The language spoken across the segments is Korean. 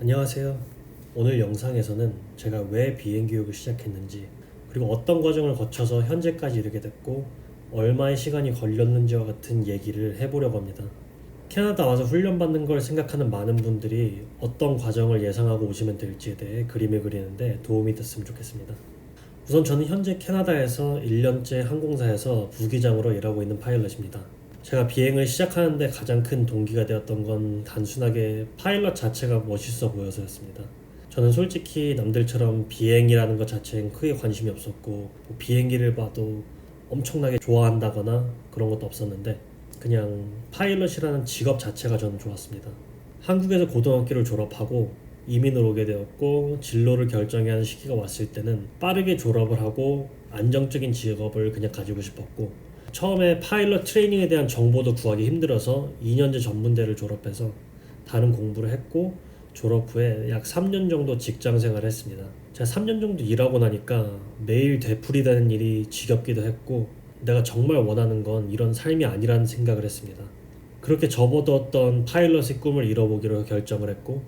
안녕하세요. 오늘 영상에서는 제가 왜 비행교육을 시작했는지, 그리고 어떤 과정을 거쳐서 현재까지 이르게 됐고 얼마의 시간이 걸렸는지와 같은 얘기를 해보려고 합니다. 캐나다 와서 훈련받는 걸 생각하는 많은 분들이 어떤 과정을 예상하고 오시면 될지에 대해 그림을 그리는데 도움이 됐으면 좋겠습니다. 우선 저는 현재 캐나다에서 1년째 항공사에서 부기장으로 일하고 있는 파일럿입니다. 제가 비행을 시작하는데 가장 큰 동기가 되었던 건 단순하게 파일럿 자체가 멋있어 보여서였습니다. 저는 솔직히 남들처럼 비행이라는 것 자체엔 크게 관심이 없었고 비행기를 봐도 엄청나게 좋아한다거나 그런 것도 없었는데 그냥 파일럿이라는 직업 자체가 저는 좋았습니다. 한국에서 고등학교를 졸업하고 이민을 오게 되었고 진로를 결정해야 하는 시기가 왔을 때는 빠르게 졸업을 하고 안정적인 직업을 그냥 가지고 싶었고, 처음에 파일럿 트레이닝에 대한 정보도 구하기 힘들어서 2년제 전문대를 졸업해서 다른 공부를 했고, 졸업 후에 약 3년 정도 직장 생활을 했습니다. 제가 3년 정도 일하고 나니까 매일 되풀이되는 일이 지겹기도 했고 내가 정말 원하는 건 이런 삶이 아니라는 생각을 했습니다. 그렇게 접어두었던 파일럿의 꿈을 이뤄보기로 결정을 했고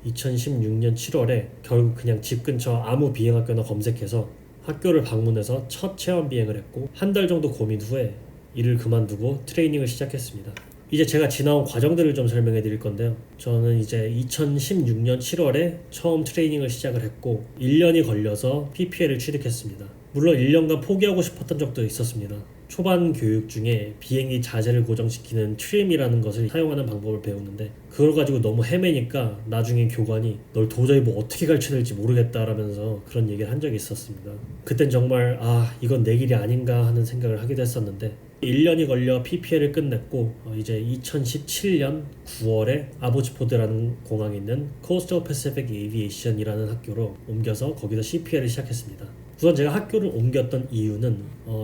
2016년 7월에 결국 그냥 집 근처 아무 비행학교나 검색해서 학교를 방문해서 첫 체험 비행을 했고 한 달 정도 고민 후에 일을 그만두고 트레이닝을 시작했습니다. 이제 제가 지나온 과정들을 좀 설명해 드릴 건데요. 저는 이제 2016년 7월에 처음 트레이닝을 시작을 했고 1년이 걸려서 PPL을 취득했습니다. 물론 1년간 포기하고 싶었던 적도 있었습니다. 초반 교육 중에 비행기 자세를 고정시키는 트림이라는 것을 사용하는 방법을 배우는데 그걸 가지고 너무 헤매니까 나중에 교관이 널 도저히 뭐 어떻게 가르쳐야 될지 모르겠다라면서 그런 얘기를 한 적이 있었습니다. 그땐 정말 이건 내 길이 아닌가 하는 생각을 하기도 했었는데 1년이 걸려 PPL을 끝냈고 이제 2017년 9월에 아보츠포드라는 공항에 있는 Coastal Pacific Aviation이라는 학교로 옮겨서 거기서 CPL을 시작했습니다. 우선 제가 학교를 옮겼던 이유는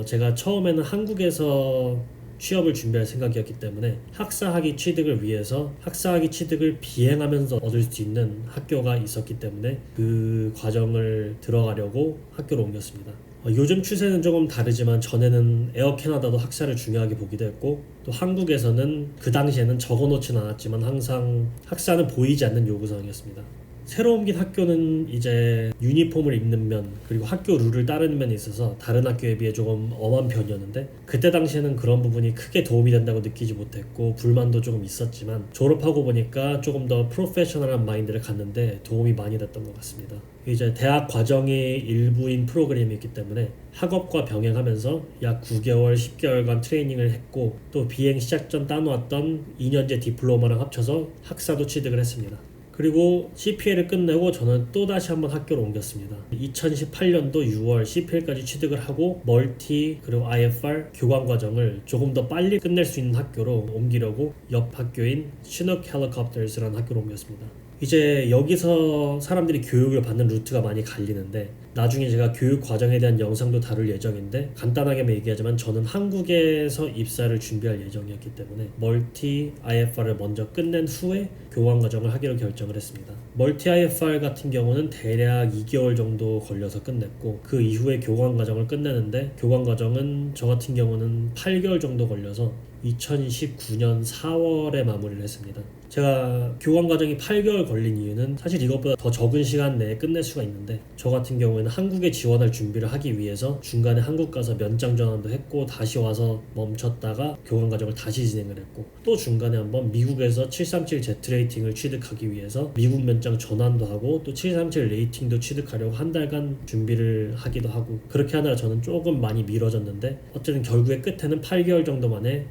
제가 처음에는 한국에서 취업을 준비할 생각이었기 때문에 학사학위 취득을 위해서 학사학위 취득을 비행하면서 얻을 수 있는 학교가 있었기 때문에 그 과정을 들어가려고 학교를 옮겼습니다. 요즘 추세는 조금 다르지만 전에는 에어 캐나다도 학사를 중요하게 보기도 했고 또 한국에서는 그 당시에는 적어놓지는 않았지만 항상 학사는 보이지 않는 요구사항이었습니다. 새로 옮긴 학교는 이제 유니폼을 입는 면 그리고 학교 룰을 따르는 면에 있어서 다른 학교에 비해 조금 엄한 편이었는데 그때 당시에는 그런 부분이 크게 도움이 된다고 느끼지 못했고 불만도 조금 있었지만 졸업하고 보니까 조금 더 프로페셔널한 마인드를 갖는데 도움이 많이 됐던 것 같습니다. 이제 대학 과정의 일부인 프로그램이기 때문에 학업과 병행하면서 약 9개월, 10개월간 트레이닝을 했고 또 비행 시작 전 따놓았던 2년제 디플로마랑 합쳐서 학사도 취득을 했습니다. 그리고 CPL을 끝내고 저는 또다시 한번 학교를 옮겼습니다. 2018년도 6월 CPL까지 취득을 하고 멀티 그리고 IFR 교관 과정을 조금 더 빨리 끝낼 수 있는 학교로 옮기려고 옆 학교인 Chinook Helicopters라는 학교로 옮겼습니다. 이제 여기서 사람들이 교육을 받는 루트가 많이 갈리는데 나중에 제가 교육 과정에 대한 영상도 다룰 예정인데 간단하게만 얘기하자면 저는 한국에서 입사를 준비할 예정이었기 때문에 멀티 IFR을 먼저 끝낸 후에 교관 과정을 하기로 결정을 했습니다. 멀티 IFR 같은 경우는 대략 2개월 정도 걸려서 끝냈고 그 이후에 교관 과정을 끝내는데 교관 과정은 저 같은 경우는 8개월 정도 걸려서 2019년 4월에 마무리를 했습니다. 제가 교관 과정이 8개월 걸린 이유는 사실 이것보다 더 적은 시간 내에 끝낼 수가 있는데 저 같은 경우에는 한국에 지원할 준비를 하기 위해서 중간에 한국 가서 면장 전환도 했고 다시 와서 멈췄다가 교관 과정을 다시 진행을 했고 또 중간에 한번 미국에서 737 제트 레이팅을 취득하기 위해서 미국 면장 전환도 하고 또 737 레이팅도 취득하려고 한 달간 준비를 하기도 하고 그렇게 하느라 저는 조금 많이 미뤄졌는데 어쨌든 결국에 끝에는 8개월 정도 만에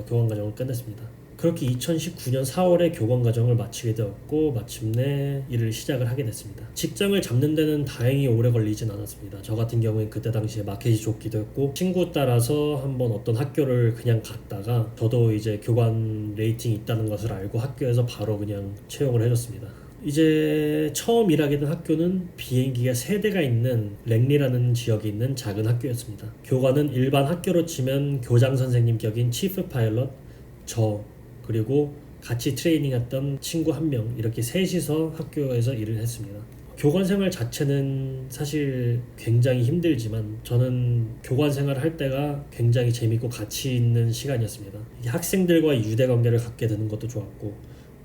교관 과정을 끝냈습니다. 그렇게 2019년 4월에 교관 과정을 마치게 되었고 마침내 일을 시작을 하게 됐습니다. 직장을 잡는 데는 다행히 오래 걸리진 않았습니다. 저 같은 경우에 그때 당시에 마켓이 좋기도 했고 친구 따라서 한번 어떤 학교를 그냥 갔다가 저도 이제 교관 레이팅이 있다는 것을 알고 학교에서 바로 그냥 채용을 해줬습니다. 이제 처음 일하게 된 학교는 비행기가 3대가 있는 랭리라는 지역에 있는 작은 학교였습니다. 교관은 일반 학교로 치면 교장 선생님 격인 치프 파일럿, 저 그리고 같이 트레이닝했던 친구 1명 이렇게 셋이서 학교에서 일을 했습니다. 교관 생활 자체는 사실 굉장히 힘들지만 저는 교관 생활을 할 때가 굉장히 재밌고 가치 있는 시간이었습니다. 학생들과의 유대 관계를 갖게 되는 것도 좋았고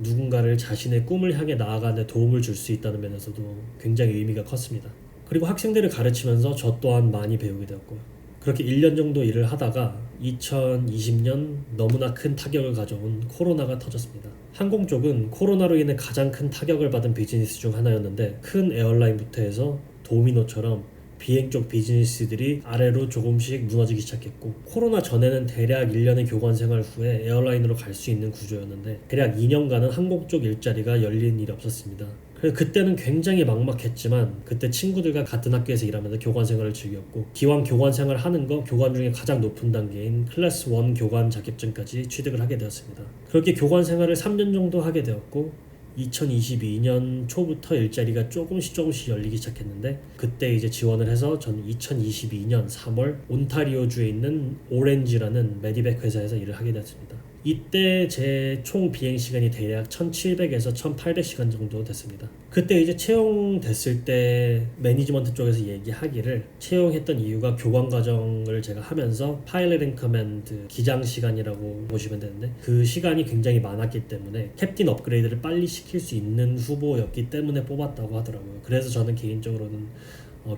누군가를 자신의 꿈을 향해 나아가는 데 도움을 줄 수 있다는 면에서도 굉장히 의미가 컸습니다. 그리고 학생들을 가르치면서 저 또한 많이 배우게 되었고요. 그렇게 1년 정도 일을 하다가 2020년 너무나 큰 타격을 가져온 코로나가 터졌습니다. 항공 쪽은 코로나로 인해 가장 큰 타격을 받은 비즈니스 중 하나였는데 큰 에어라인부터 해서 도미노처럼 비행 쪽 비즈니스들이 아래로 조금씩 무너지기 시작했고, 코로나 전에는 대략 1년의 교관 생활 후에 에어라인으로 갈 수 있는 구조였는데 대략 2년간은 항공 쪽 일자리가 열린 일이 없었습니다. 그래서 그때는 굉장히 막막했지만 그때 친구들과 같은 학교에서 일하면서 교관 생활을 즐겼고, 기왕 교관 생활을 하는 거 교관 중에 가장 높은 단계인 클래스 1 교관 자격증까지 취득을 하게 되었습니다. 그렇게 교관 생활을 3년 정도 하게 되었고, 2022년 초부터 일자리가 조금씩 열리기 시작했는데, 그때 이제 지원을 해서 저는 2022년 3월 온타리오주에 있는 오렌지라는 메디백 회사에서 일을 하게 되었습니다. 이때 제 총 비행 시간이 대략 1700에서 1800시간 정도 됐습니다. 그때 이제 채용됐을 때 매니지먼트 쪽에서 얘기하기를, 채용했던 이유가 교관 과정을 제가 하면서 파일럿 인 커맨드 기장 시간이라고 보시면 되는데, 그 시간이 굉장히 많았기 때문에 캡틴 업그레이드를 빨리 시킬 수 있는 후보였기 때문에 뽑았다고 하더라고요. 그래서 저는 개인적으로는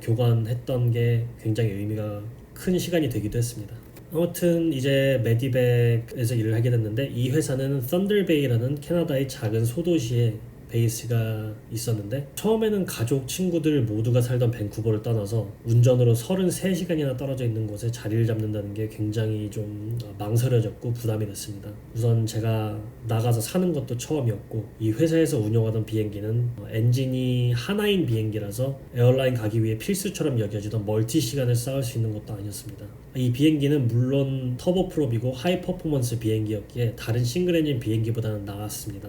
교관했던 게 굉장히 의미가 큰 시간이 되기도 했습니다. 아무튼 이제 메디백에서 일을 하게 됐는데, 이 회사는 썬더베이라는 캐나다의 작은 소도시에 베이스가 있었는데, 처음에는 가족, 친구들 모두가 살던 밴쿠버를 떠나서 운전으로 33시간이나 떨어져 있는 곳에 자리를 잡는다는 게 굉장히 좀 망설여졌고 부담이 됐습니다. 우선 제가 나가서 사는 것도 처음이었고, 이 회사에서 운영하던 비행기는 엔진이 하나인 비행기라서 에어라인 가기 위해 필수처럼 여겨지던 멀티 시간을 쌓을 수 있는 것도 아니었습니다. 이 비행기는 물론 터보프롭이고 하이 퍼포먼스 비행기였기에 다른 싱글 엔진 비행기보다는 나았습니다.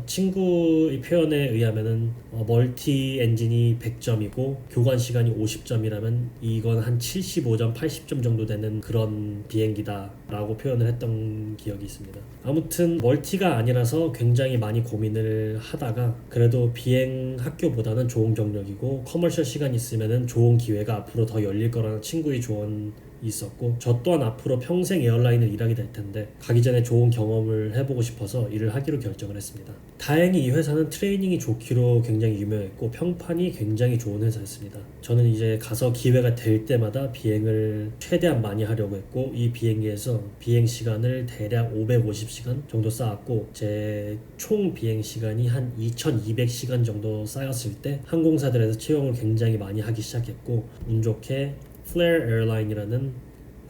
친구의 표현에 의하면은 멀티 엔진이 100점이고 교관 시간이 50점이라면 이건 한 75점, 80점 정도 되는 그런 비행기다 라고 표현을 했던 기억이 있습니다. 아무튼 멀티가 아니라서 굉장히 많이 고민을 하다가, 그래도 비행 학교보다는 좋은 경력이고 커머셜 시간이 있으면은 좋은 기회가 앞으로 더 열릴 거라는 친구의 조언 있었고, 저 또한 앞으로 평생 에어라인을 일하게 될 텐데 가기 전에 좋은 경험을 해보고 싶어서 일을 하기로 결정을 했습니다. 다행히 이 회사는 트레이닝이 좋기로 굉장히 유명했고 평판이 굉장히 좋은 회사였습니다. 저는 이제 가서 기회가 될 때마다 비행을 최대한 많이 하려고 했고, 이 비행기에서 비행 시간을 대략 550시간 정도 쌓았고, 제 총 비행 시간이 한 2200시간 정도 쌓였을 때 항공사들에서 채용을 굉장히 많이 하기 시작했고, 운 좋게 플레어 에어라인이라는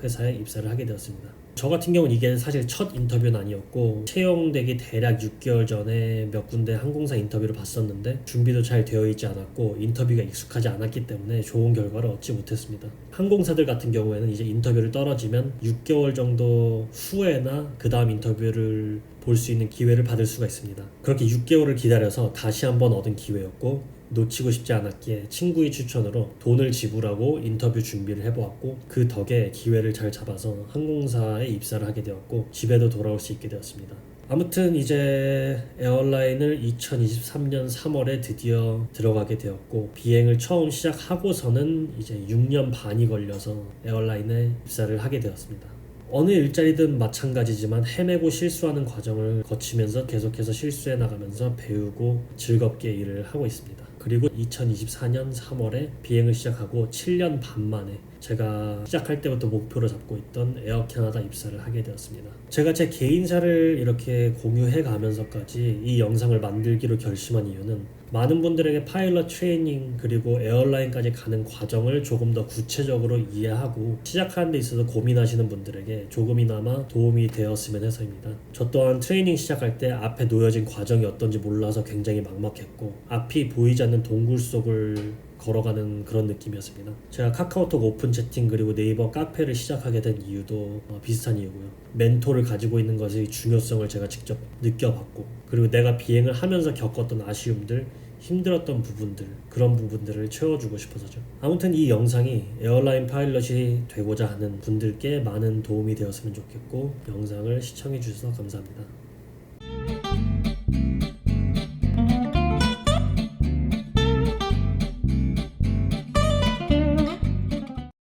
회사에 입사를 하게 되었습니다. 저 같은 경우는 이게 사실 첫 인터뷰는 아니었고, 채용되기 대략 6개월 전에 몇 군데 항공사 인터뷰를 봤었는데 준비도 잘 되어 있지 않았고 인터뷰가 익숙하지 않았기 때문에 좋은 결과를 얻지 못했습니다. 항공사들 같은 경우에는 이제 인터뷰를 떨어지면 6개월 정도 후에나 그 다음 인터뷰를 볼 수 있는 기회를 받을 수가 있습니다. 그렇게 6개월을 기다려서 다시 한번 얻은 기회였고, 놓치고 싶지 않았기에 친구의 추천으로 돈을 지불하고 인터뷰 준비를 해보았고, 그 덕에 기회를 잘 잡아서 항공사에 입사를 하게 되었고 집에도 돌아올 수 있게 되었습니다. 아무튼 이제 에어라인을 2023년 3월에 드디어 들어가게 되었고, 비행을 처음 시작하고서는 이제 6년 반이 걸려서 에어라인에 입사를 하게 되었습니다. 어느 일자리든 마찬가지지만 헤매고 실수하는 과정을 거치면서 계속해서 실수해 나가면서 배우고 즐겁게 일을 하고 있습니다. 그리고 2024년 3월에 비행을 시작하고 7년 반 만에 제가 시작할 때부터 목표로 잡고 있던 에어 캐나다 입사를 하게 되었습니다. 제가 제 개인사를 이렇게 공유해 가면서까지 이 영상을 만들기로 결심한 이유는, 많은 분들에게 파일럿 트레이닝 그리고 에어라인까지 가는 과정을 조금 더 구체적으로 이해하고 시작하는 데 있어서 고민하시는 분들에게 조금이나마 도움이 되었으면 해서입니다. 저 또한 트레이닝 시작할 때 앞에 놓여진 과정이 어떤지 몰라서 굉장히 막막했고, 앞이 보이지 않는 동굴 속을 걸어가는 그런 느낌이었습니다. 제가 카카오톡 오픈 채팅 그리고 네이버 카페를 시작하게 된 이유도 비슷한 이유고요. 멘토를 가지고 있는 것의 중요성을 제가 직접 느껴봤고, 그리고 내가 비행을 하면서 겪었던 아쉬움들, 힘들었던 부분들, 그런 부분들을 채워주고 싶어서죠. 아무튼 이 영상이 에어라인 파일럿이 되고자 하는 분들께 많은 도움이 되었으면 좋겠고, 영상을 시청해 주셔서 감사합니다.